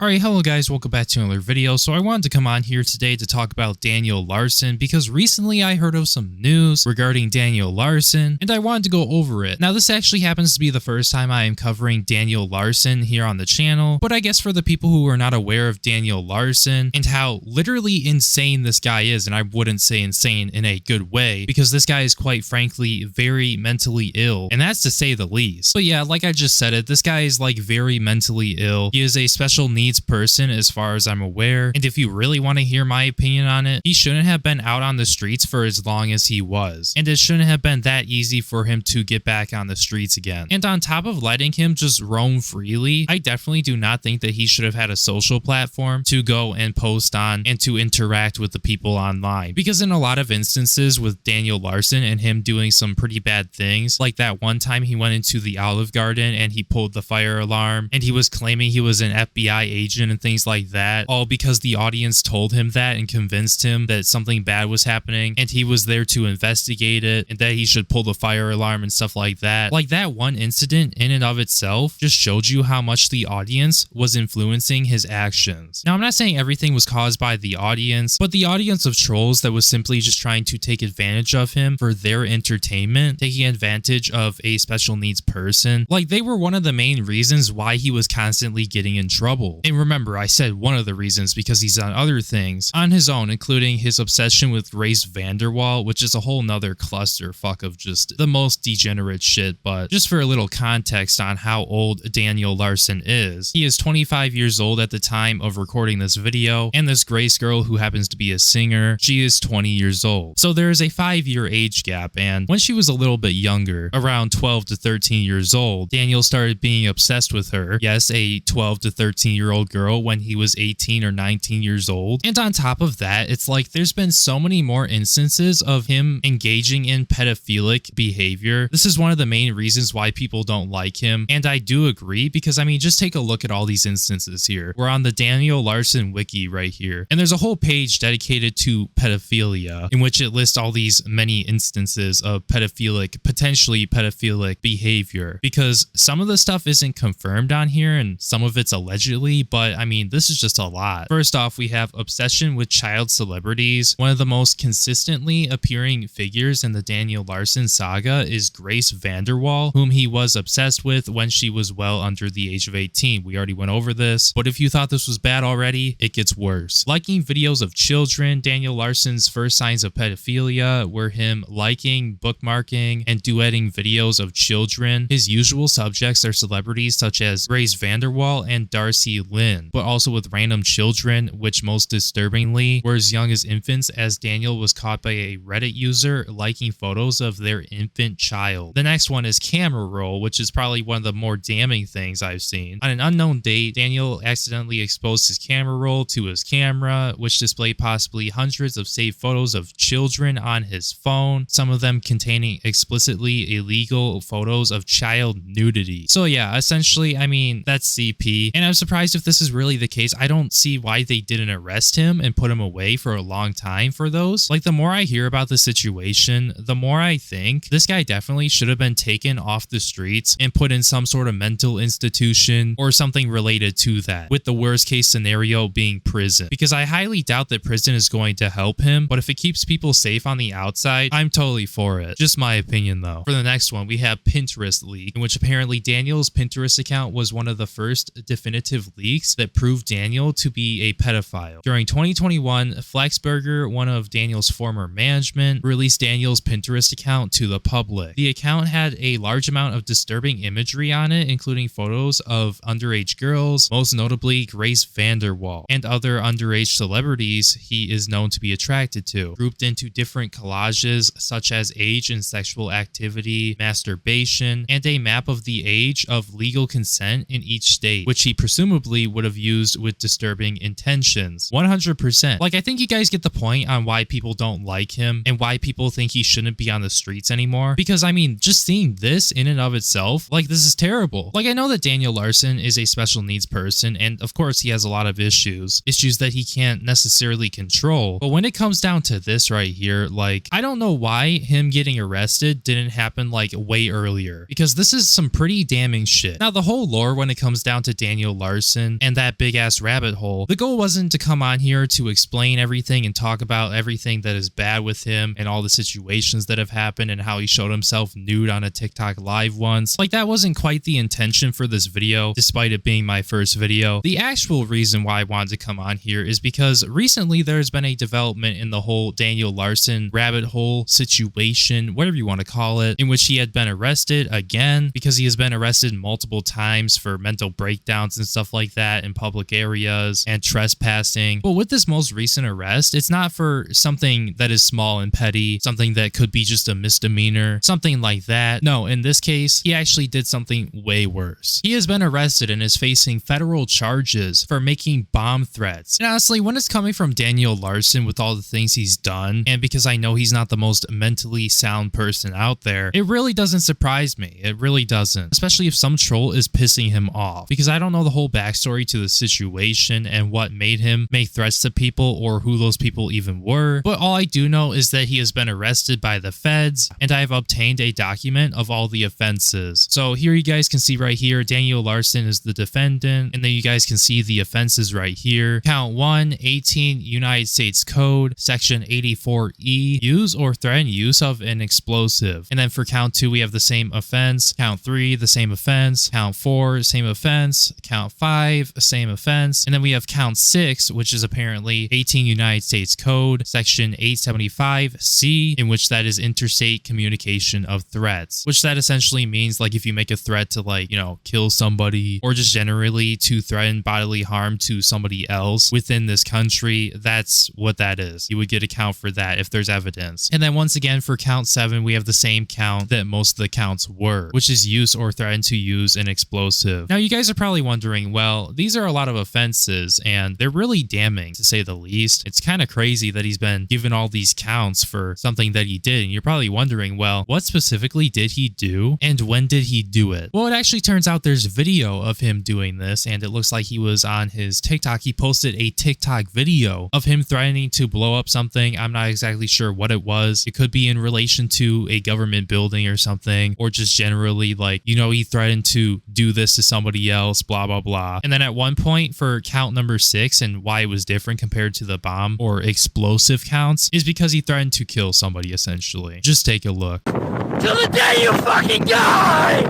Alright, hello guys, welcome back to another video. So I wanted to come on here today to talk about Daniel Larson because recently I heard of some news regarding Daniel Larson and I wanted to go over it. Now this actually happens to be the first time I am covering Daniel Larson here on the channel, but I guess for the people who are not aware of Daniel Larson and how literally insane this guy is, and I wouldn't say insane in a good way because this guy is quite frankly very mentally ill, and that's to say the least. But yeah, like I just said it, this guy is like very mentally ill. He is a special needs person as far as I'm aware, and if you really want to hear my opinion on it, he shouldn't have been out on the streets for as long as he was, and it shouldn't have been that easy for him to get back on the streets again. And on top of letting him just roam freely, I definitely do not think that he should have had a social platform to go and post on and to interact with the people online, because in a lot of instances with Daniel Larson and him doing some pretty bad things, like that one time he went into the Olive Garden and he pulled the fire alarm and he was claiming he was an FBI agent and things like that, all because the audience told him that and convinced him that something bad was happening and he was there to investigate it and that he should pull the fire alarm and stuff like that. Like that one incident in and of itself just showed you how much the audience was influencing his actions. Now I'm not saying everything was caused by the audience, but the audience of trolls that was simply just trying to take advantage of him for their entertainment, taking advantage of a special needs person, like they were one of the main reasons why he was constantly getting in trouble. And remember, I said one of the reasons because he's on other things on his own, including his obsession with Grace Vanderwall, which is a whole nother clusterfuck of just the most degenerate shit. But just for a little context on how old Daniel Larson is, he is 25 years old at the time of recording this video, and this Grace girl who happens to be a singer, she is 20 years old. So there is a 5-year age gap, and when she was a little bit younger, around 12 to 13 years old, Daniel started being obsessed with her. Yes, a 12 to 13-year-old girl when he was 18 or 19 years old. And on top of that, it's like there's been so many more instances of him engaging in pedophilic behavior. This is one of the main reasons why people don't like him, and I do agree because I mean just take a look at all these instances here. We're on the Daniel Larson wiki right here, and there's a whole page dedicated to pedophilia in which it lists all these many instances of potentially pedophilic behavior, because some of the stuff isn't confirmed on here and some of it's allegedly, but I mean this is just a lot. First off, we have obsession with child celebrities. One of the most consistently appearing figures in the Daniel Larson saga is Grace Vanderwall, whom he was obsessed with when she was well under the age of 18. We already went over this, but if you thought this was bad already, it gets worse. Liking videos of children. Daniel Larson's first signs of pedophilia were him liking, bookmarking, and duetting videos of children. His usual subjects are celebrities such as Grace Vanderwall and Darcy Lynn, but also with random children, which most disturbingly were as young as infants, as Daniel was caught by a Reddit user liking photos of their infant child. The next one is camera roll, which is probably one of the more damning things I've seen. On an unknown date, Daniel accidentally exposed his camera roll to his camera, which displayed possibly hundreds of saved photos of children on his phone, some of them containing explicitly illegal photos of child nudity. So yeah, essentially, I mean, that's CP, and I'm surprised if this is really the case. I don't see why they didn't arrest him and put him away for a long time for those. Like, the more I hear about the situation, the more I think this guy definitely should have been taken off the streets and put in some sort of mental institution or something related to that, with the worst case scenario being prison, because I highly doubt that prison is going to help him, but if it keeps people safe on the outside, I'm totally for it. Just my opinion though. For the next one, we have Pinterest leak, in which apparently Daniel's Pinterest account was one of the first definitive leaks that proved Daniel to be a pedophile. During 2021, Flexberger, one of Daniel's former management, released Daniel's Pinterest account to the public. The account had a large amount of disturbing imagery on it, including photos of underage girls, most notably Grace Vanderwall, and other underage celebrities he is known to be attracted to, grouped into different collages such as age and sexual activity, masturbation, and a map of the age of legal consent in each state, which he presumably would have used with disturbing intentions. 100%. Like, I think you guys get the point on why people don't like him and why people think he shouldn't be on the streets anymore, because I mean, just seeing this in and of itself, like, this is terrible. Like, I know that Daniel Larson is a special needs person, and of course he has a lot of issues that he can't necessarily control, but when it comes down to this right here, like, I don't know why him getting arrested didn't happen like way earlier, because this is some pretty damning shit. Now, the whole lore when it comes down to Daniel Larson Larson and that big ass rabbit hole. The goal wasn't to come on here to explain everything and talk about everything that is bad with him and all the situations that have happened and how he showed himself nude on a TikTok live once. Like, that wasn't quite the intention for this video, despite it being my first video. The actual reason why I wanted to come on here is because recently there's been a development in the whole Daniel Larson rabbit hole situation, whatever you want to call it, in which he had been arrested again because he has been arrested multiple times for mental breakdowns and stuff like that in public areas and trespassing. But with this most recent arrest, it's not for something that is small and petty, something that could be just a misdemeanor, something like that. No, in this case, he actually did something way worse. He has been arrested and is facing federal charges for making bomb threats. And honestly, when it's coming from Daniel Larson with all the things he's done, and because I know he's not the most mentally sound person out there, it really doesn't surprise me. It really doesn't. Especially if some troll is pissing him off. Because I don't know the whole backstory to the situation and what made him make threats to people or who those people even were. But all I do know is that he has been arrested by the feds, and I have obtained a document of all the offenses. So here you guys can see right here, Daniel Larson is the defendant, and then you guys can see the offenses right here. Count 1, 18 United States Code, Section 84E, use or threaten use of an explosive. And then for count 2, we have the same offense. Count 3, the same offense. Count 4, same offense. Count 5, same offense. And then we have count 6, which is apparently 18 United States Code, Section 875C, in which that is interstate communication of threats, which that essentially means like if you make a threat to like, kill somebody or just generally to threaten bodily harm to somebody else within this country, that's what that is. You would get a count for that if there's evidence. And then once again, for count 7, we have the same count that most of the counts were, which is use or threaten to use an explosive. Now, you guys are probably wondering, well, these are a lot of offenses and they're really damning to say the least. It's kind of crazy that he's been given all these counts for something that he did. And you're probably wondering, well, what specifically did he do and when did he do it? Well, it actually turns out there's video of him doing this, and it looks like he was on his TikTok. He posted a TikTok video of him threatening to blow up something. I'm not exactly sure what it was. It could be in relation to a government building or something, or just generally like, he threatened to do this to somebody else, blah, blah, blah. And then at one point for count number 6 and why it was different compared to the bomb or explosive counts is because he threatened to kill somebody essentially. Just take a look. Till the day you fucking die!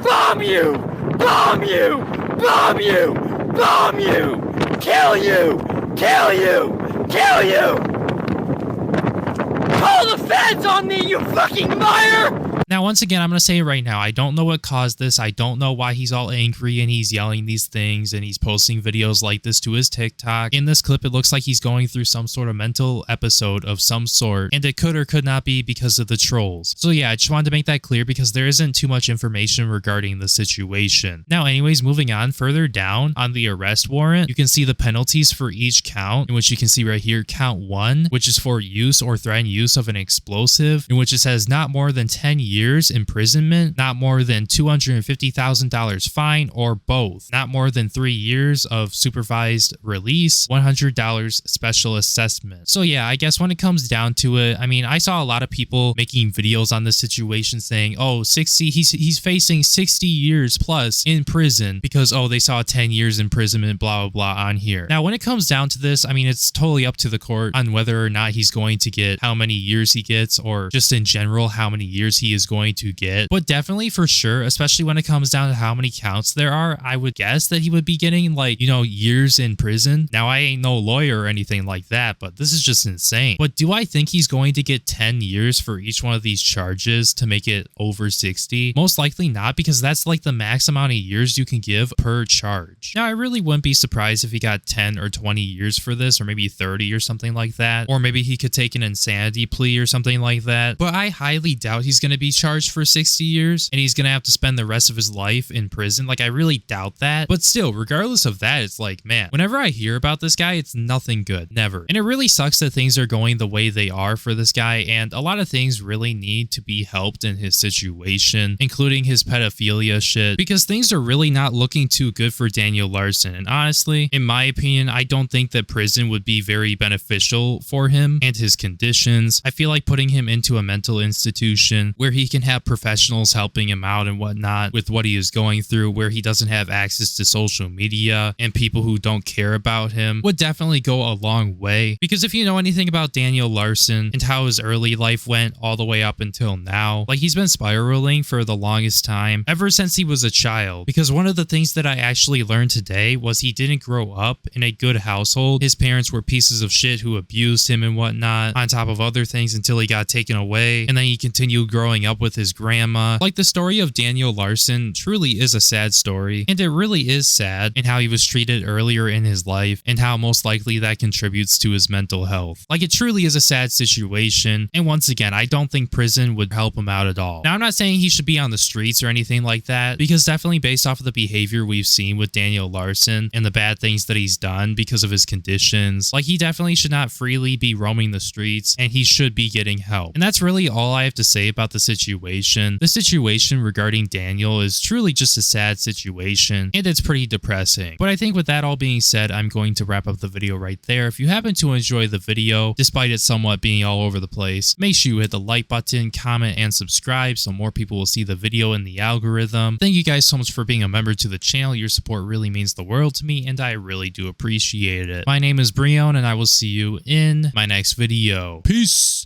Bomb you! Bomb you! Bomb you! Bomb you! Kill you! Kill you! Kill you! Call the feds on me, you fucking liar! Now, once again, I'm going to say it right now. I don't know what caused this. I don't know why he's all angry and he's yelling these things and he's posting videos like this to his TikTok. In this clip, it looks like he's going through some sort of mental episode of some sort, and it could or could not be because of the trolls. So yeah, I just wanted to make that clear because there isn't too much information regarding the situation. Now, anyways, moving on further down on the arrest warrant, you can see the penalties for each count, in which you can see right here, count 1, which is for use or threatened use of an explosive, in which it says not more than 10 years imprisonment, not more than $250,000 fine, or both. Not more than 3 years of supervised release, $100 special assessment. So yeah, I guess when it comes down to it, I mean, I saw a lot of people making videos on this situation saying, oh, he's facing 60 years plus in prison because, oh, they saw 10 years imprisonment, blah, blah, blah on here. Now, when it comes down to this, I mean, it's totally up to the court on whether or not he's going to get how many years he gets, or just in general, how many years he is going to get. But definitely for sure, especially when it comes down to how many counts there are, I would guess that he would be getting like, years in prison. Now, I ain't no lawyer or anything like that, but this is just insane. But do I think he's going to get 10 years for each one of these charges to make it over 60? Most likely not, because that's like the max amount of years you can give per charge. Now, I really wouldn't be surprised if he got 10 or 20 years for this, or maybe 30 or something like that. Or maybe he could take an insanity plea or something like that. But I highly doubt he's going to be charged for 60 years and he's gonna have to spend the rest of his life in prison. Like, I really doubt that. But still, regardless of that, it's like, man, whenever I hear about this guy, it's nothing good. Never. And it really sucks that things are going the way they are for this guy, and a lot of things really need to be helped in his situation, including his pedophilia shit, because things are really not looking too good for Daniel Larson. And honestly, in my opinion, I don't think that prison would be very beneficial for him and his conditions. I feel like putting him into a mental institution where where he can have professionals helping him out and whatnot with what he is going through, where he doesn't have access to social media and people who don't care about him, would definitely go a long way. Because if you know anything about Daniel Larson and how his early life went all the way up until now, like, he's been spiraling for the longest time, ever since he was a child. Because one of the things that I actually learned today was he didn't grow up in a good household. His parents were pieces of shit who abused him and whatnot, on top of other things, until he got taken away, and then he continued growing up with his grandma. Like, the story of Daniel Larson truly is a sad story, and it really is sad in how he was treated earlier in his life and how most likely that contributes to his mental health. Like, it truly is a sad situation, and once again, I don't think prison would help him out at all. Now, I'm not saying he should be on the streets or anything like that, because definitely based off of the behavior we've seen with Daniel Larson and the bad things that he's done because of his conditions, like, he definitely should not freely be roaming the streets, and he should be getting help. And that's really all I have to say about the situation. The situation regarding Daniel is truly just a sad situation, and it's pretty depressing. But I think with that all being said, I'm going to wrap up the video right there. If you happen to enjoy the video, despite it somewhat being all over the place, make sure you hit the like button, comment, and subscribe so more people will see the video in the algorithm. Thank you guys so much for being a member to the channel. Your support really means the world to me, and I really do appreciate it. My name is Breone, and I will see you in my next video. Peace!